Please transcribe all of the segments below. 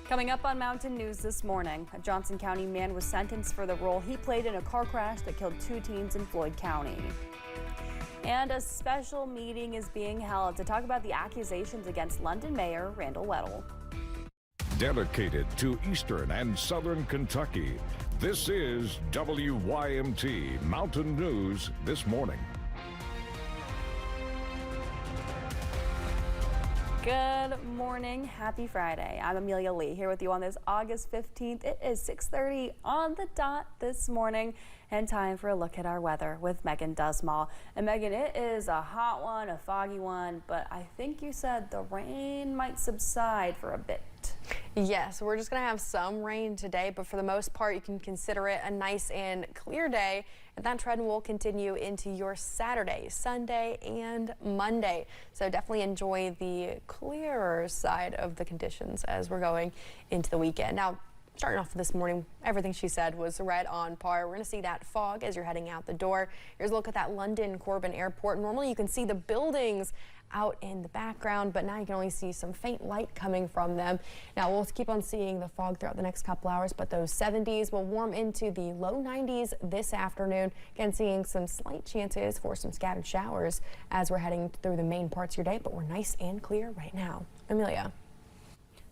Coming up on Mountain News this morning, a Johnson County man was sentenced for the role he played in a car crash that killed 2 teens in Floyd County. And a special meeting is being held to talk about the accusations against London Mayor Randall Weddle. Dedicated to Eastern and Southern Kentucky, this is WYMT Mountain News this morning. Good morning. Happy Friday. I'm Amelia Lee here with you on this August 15th. It is 6:30 on the dot this morning and time for a look at our weather with Megan Dusmall. And Megan, it is a hot one, a foggy one, but I think you said the rain might subside for a bit. Yes, we're just going to have some rain today, but for the most part, you can consider it a nice and clear day. And that trend will continue into your Saturday, Sunday, and Monday. So definitely enjoy the clearer side of the conditions as we're going into the weekend. Now, starting off this morning, everything she said was right on par. We're going to see that fog as you're heading out the door. Here's a look at that London Corbin Airport. Normally you can see the buildings out in the background, but now you can only see some faint light coming from them. Now we'll keep on seeing the fog throughout the next couple hours, but those 70s will warm into the low 90s this afternoon. Again, seeing some slight chances for some scattered showers as we're heading through the main parts of your day, but we're nice and clear right now. Amelia.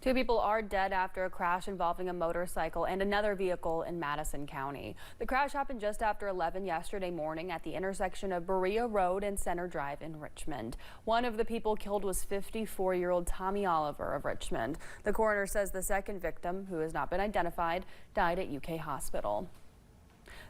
2 people are dead after a crash involving a motorcycle and another vehicle in Madison County. The crash happened just after 11 yesterday morning at the intersection of Berea Road and Center Drive in Richmond. One of the people killed was 54-year-old Tommy Oliver of Richmond. The coroner says the second victim, who has not been identified, died at UK Hospital.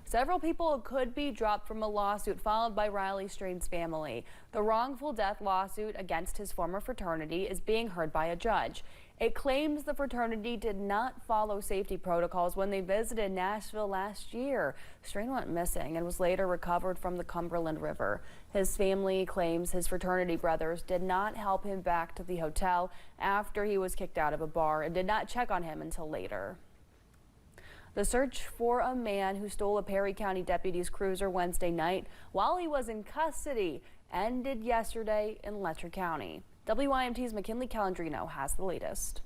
Several people could be dropped from a lawsuit filed by Riley Strain's family. The wrongful death lawsuit against his former fraternity is being heard by a judge. It claims the fraternity did not follow safety protocols when they visited Nashville last year. Strain went missing and was later recovered from the Cumberland River. His family claims his fraternity brothers did not help him back to the hotel after he was kicked out of a bar and did not check on him until later. The search for a man who stole a Perry County deputy's cruiser Wednesday night while he was in custody ended yesterday in Letcher County. WYMT's McKinley Calandrino has the latest.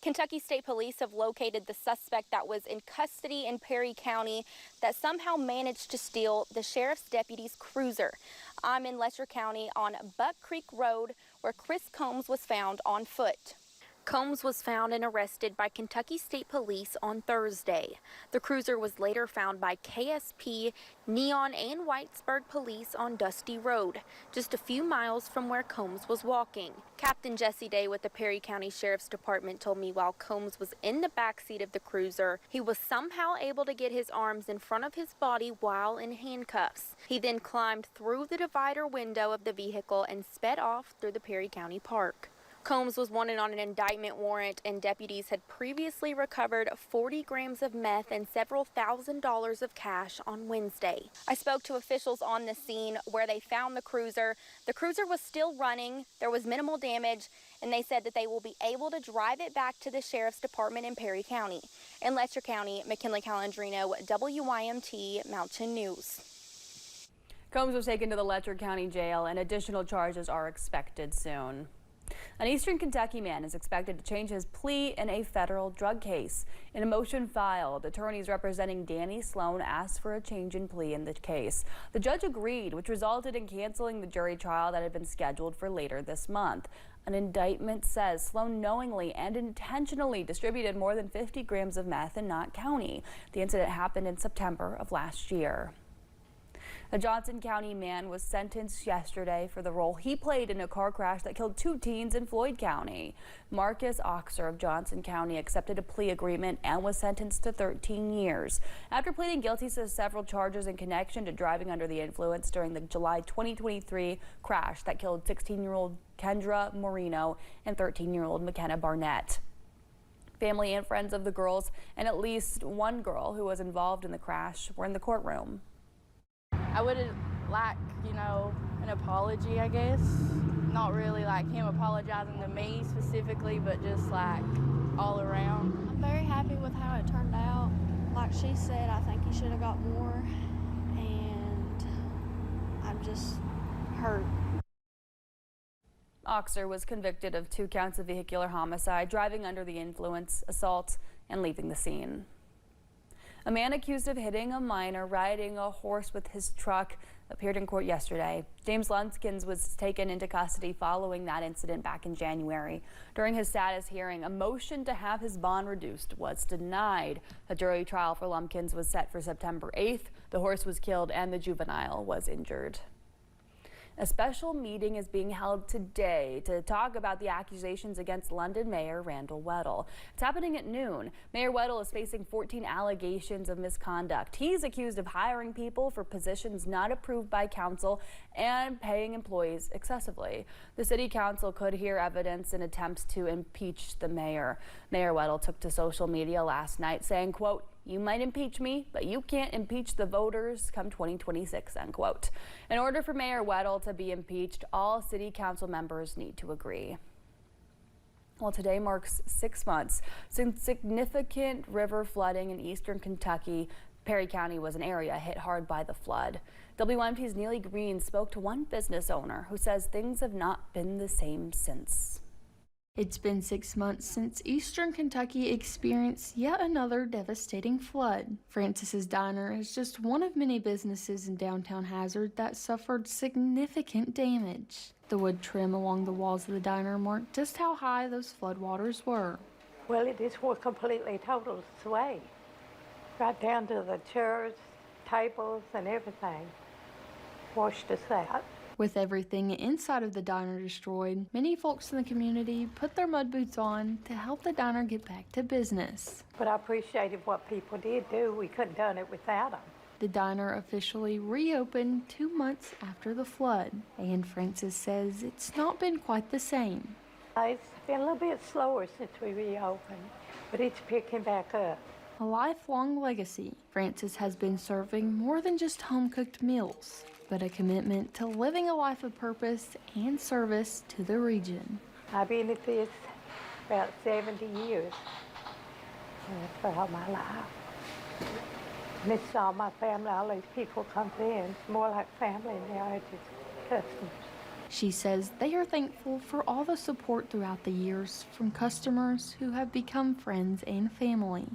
Kentucky State Police have located the suspect that was in custody in Perry County that somehow managed to steal the sheriff's deputy's cruiser. I'm in Letcher County on Buck Creek Road where Chris Combs was found on foot. Combs was found and arrested by Kentucky State Police on Thursday. The cruiser was later found by KSP, Neon, and Whitesburg Police on Dusty Road, just a few miles from where Combs was walking. Captain Jesse Day with the Perry County Sheriff's Department told me while Combs was in the backseat of the cruiser, he was somehow able to get his arms in front of his body while in handcuffs. He then climbed through the divider window of the vehicle and sped off through the Perry County Park. Combs was wanted on an indictment warrant, and deputies had previously recovered 40 grams of meth and several $1,000s of cash on Wednesday. I spoke to officials on the scene where they found the cruiser. The cruiser was still running, there was minimal damage, and they said that they will be able to drive it back to the Sheriff's Department in Perry County. In Letcher County, McKinley Calandrino, WYMT Mountain News. Combs was taken to the Letcher County Jail and additional charges are expected soon. An Eastern Kentucky man is expected to change his plea in a federal drug case. In a motion filed, attorneys representing Danny Sloan asked for a change in plea in the case. The judge agreed, which resulted in canceling the jury trial that had been scheduled for later this month. An indictment says Sloan knowingly and intentionally distributed more than 50 grams of meth in Knott County. The incident happened in September of last year. A Johnson County man was sentenced yesterday for the role he played in a car crash that killed 2 teens in Floyd County. Marcus Oxer of Johnson County accepted a plea agreement and was sentenced to 13 years. After pleading guilty to several charges in connection to driving under the influence during the July 2023 crash that killed 16-year-old Kendra Moreno and 13-year-old McKenna Barnett. Family and friends of the girls and at least one girl who was involved in the crash were in the courtroom. I would like, an apology, I guess. Not really like him apologizing to me specifically, but just like all around. I'm very happy with how it turned out. Like she said, I think he should have got more, and I'm just hurt. Oxer was convicted of 2 counts of vehicular homicide, driving under the influence, assault, and leaving the scene. A man accused of hitting a minor riding a horse with his truck appeared in court yesterday. James Lunkins was taken into custody following that incident back in January. During his status hearing, a motion to have his bond reduced was denied. A jury trial for Lunkins was set for September 8th. The horse was killed and the juvenile was injured. A special meeting is being held today to talk about the accusations against London Mayor Randall Weddle. It's happening at noon. Mayor Weddle is facing 14 allegations of misconduct. He's accused of hiring people for positions not approved by council and paying employees excessively. The city council could hear evidence in attempts to impeach the mayor. Mayor Weddle took to social media last night saying, quote, "You might impeach me, but you can't impeach the voters come 2026, end quote. In order for Mayor Weddle to be impeached, all city council members need to agree. Well, today marks 6 months since significant river flooding in eastern Kentucky. Perry County was an area hit hard by the flood. WYMT's Neely Green spoke to one business owner who says things have not been the same since. It's been 6 months since eastern Kentucky experienced yet another devastating flood. Francis's Diner is just one of many businesses in downtown Hazard that suffered significant damage. The wood trim along the walls of the diner marked just how high those floodwaters were. Well, it is what completely totaled us away. Right down to the chairs, tables, and everything. Washed us out. With everything inside of the diner destroyed, many folks in the community put their mud boots on to help the diner get back to business. But I appreciated what people did do. We couldn't have done it without them. The diner officially reopened 2 months after the flood, and Francis says it's not been quite the same. It's been a little bit slower since we reopened, but it's picking back up. A lifelong legacy, Francis has been serving more than just home-cooked meals, but a commitment to living a life of purpose and service to the region. I've been at this about 70 years. For all my life. And it's all my family, all these people come in. It's more like family now, it's just customers. She says they are thankful for all the support throughout the years from customers who have become friends and family.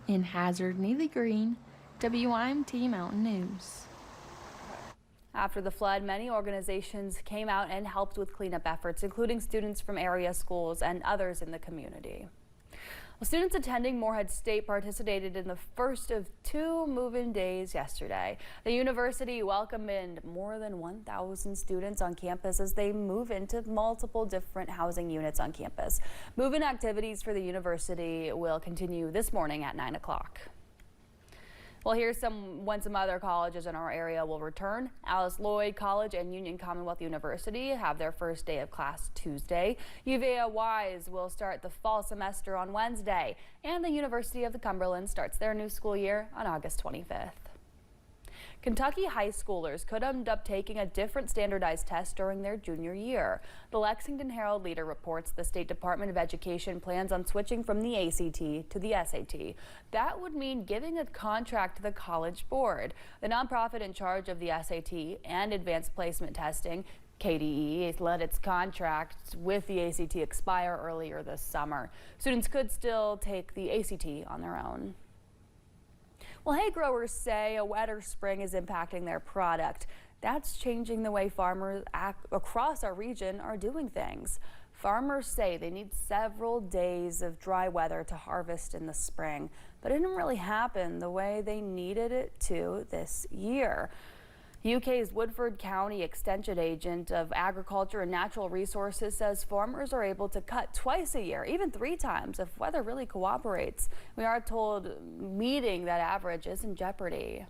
In Hazard, Neely Green, WYMT Mountain News. After the flood, many organizations came out and helped with cleanup efforts, including students from area schools and others in the community. Well, students attending Morehead State participated in the first of 2 move-in days yesterday. The university welcomed in more than 1,000 students on campus as they move into multiple different housing units on campus. Move-in activities for the university will continue this morning at 9 o'clock. Well, here's when some other colleges in our area will return. Alice Lloyd College and Union Commonwealth University have their first day of class Tuesday. UVA Wise will start the fall semester on Wednesday, and the University of the Cumberland starts their new school year on August 25th. Kentucky high schoolers could end up taking a different standardized test during their junior year. The Lexington Herald Leader reports the State Department of Education plans on switching from the ACT to the SAT. That would mean giving a contract to the College Board. The nonprofit in charge of the SAT and advanced placement testing, KDE, let its contract with the ACT expire earlier this summer. Students could still take the ACT on their own. Well, hay growers say a wetter spring is impacting their product. That's changing the way farmers across our region are doing things. Farmers say they need several days of dry weather to harvest in the spring, but it didn't really happen the way they needed it to this year. UK's Woodford County Extension Agent of Agriculture and Natural Resources says farmers are able to cut twice a year, even 3 times, if weather really cooperates. We are told meeting that average is in jeopardy.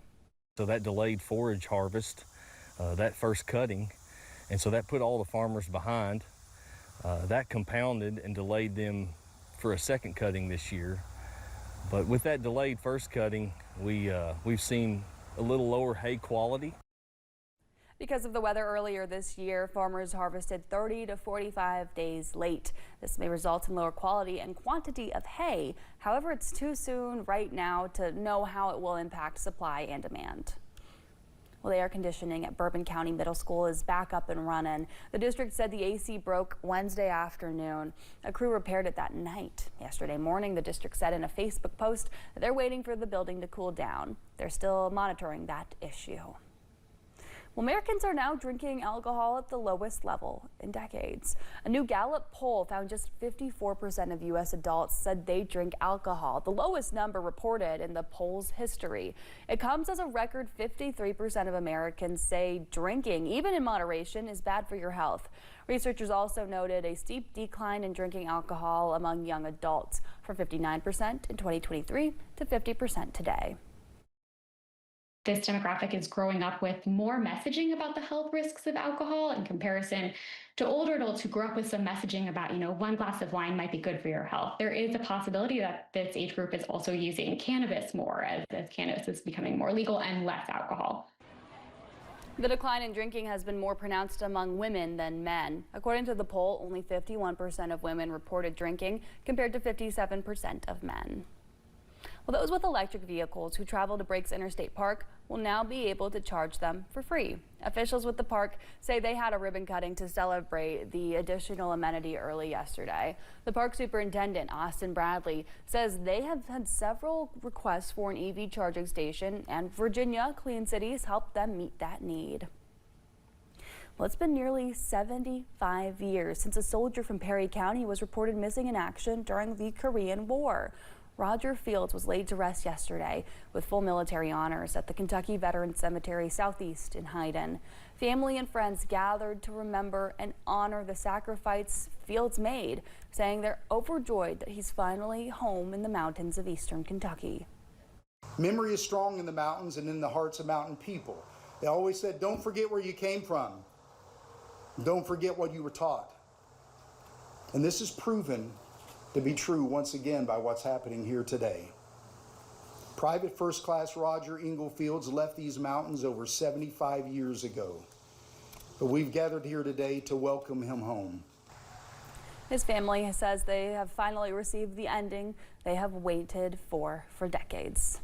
So that delayed forage harvest, that first cutting, and so that put all the farmers behind. That compounded and delayed them for a second cutting this year. But with that delayed first cutting, we've seen a little lower hay quality. Because of the weather earlier this year, farmers harvested 30 to 45 days late. This may result in lower quality and quantity of hay. However, it's too soon right now to know how it will impact supply and demand. Well, the air conditioning at Bourbon County Middle School is back up and running. The district said the AC broke Wednesday afternoon. A crew repaired it that night. Yesterday morning, the district said in a Facebook post that they're waiting for the building to cool down. They're still monitoring that issue. Well, Americans are now drinking alcohol at the lowest level in decades. A new Gallup poll found just 54% of U.S. adults said they drink alcohol, the lowest number reported in the poll's history. It comes as a record 53% of Americans say drinking, even in moderation, is bad for your health. Researchers also noted a steep decline in drinking alcohol among young adults, from 59% in 2023 to 50% today. This demographic is growing up with more messaging about the health risks of alcohol in comparison to older adults who grew up with some messaging about, one glass of wine might be good for your health. There is a possibility that this age group is also using cannabis more as cannabis is becoming more legal and less alcohol. The decline in drinking has been more pronounced among women than men. According to the poll, only 51% of women reported drinking compared to 57% of men. Well, those with electric vehicles who travel to Breaks Interstate Park will now be able to charge them for free. Officials with the park say they had a ribbon cutting to celebrate the additional amenity early yesterday. The park superintendent, Austin Bradley, says they have had several requests for an EV charging station, and Virginia Clean Cities helped them meet that need. Well, it's been nearly 75 years since a soldier from Perry County was reported missing in action during the Korean War. Roger Fields was laid to rest yesterday with full military honors at the Kentucky Veterans Cemetery Southeast in Hyden. Family and friends gathered to remember and honor the sacrifice Fields made, saying they're overjoyed that he's finally home in the mountains of eastern Kentucky. Memory is strong in the mountains and in the hearts of mountain people. They always said, don't forget where you came from. Don't forget what you were taught. And this is proven to be true once again by what's happening here today. Private First Class Roger Ingle Fields left these mountains over 75 years ago, but we've gathered here today to welcome him home. His family says they have finally received the ending they have waited for decades.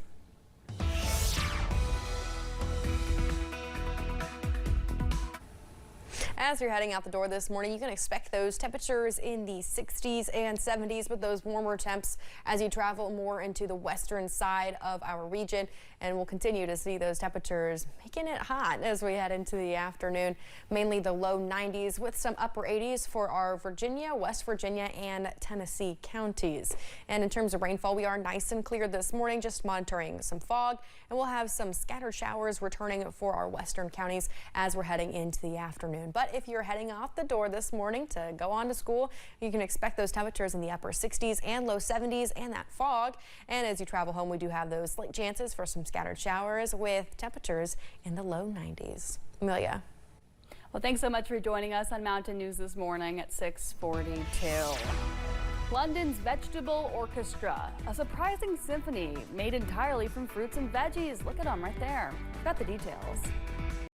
As you're heading out the door this morning, you can expect those temperatures in the 60s and 70s with those warmer temps as you travel more into the western side of our region. And we'll continue to see those temperatures making it hot as we head into the afternoon. Mainly the low 90s with some upper 80s for our Virginia, West Virginia, and Tennessee counties. And in terms of rainfall, we are nice and clear this morning, just monitoring some fog. And we'll have some scattered showers returning for our western counties as we're heading into the afternoon. But if you're heading out the door this morning to go on to school, you can expect those temperatures in the upper 60s and low 70s and that fog. And as you travel home, we do have those slight chances for some scattered showers with temperatures in the low 90s. Amelia. Well, thanks so much for joining us on Mountain News this morning at 6:42. London's Vegetable Orchestra, a surprising symphony made entirely from fruits and veggies. Look at them right there. Got the details.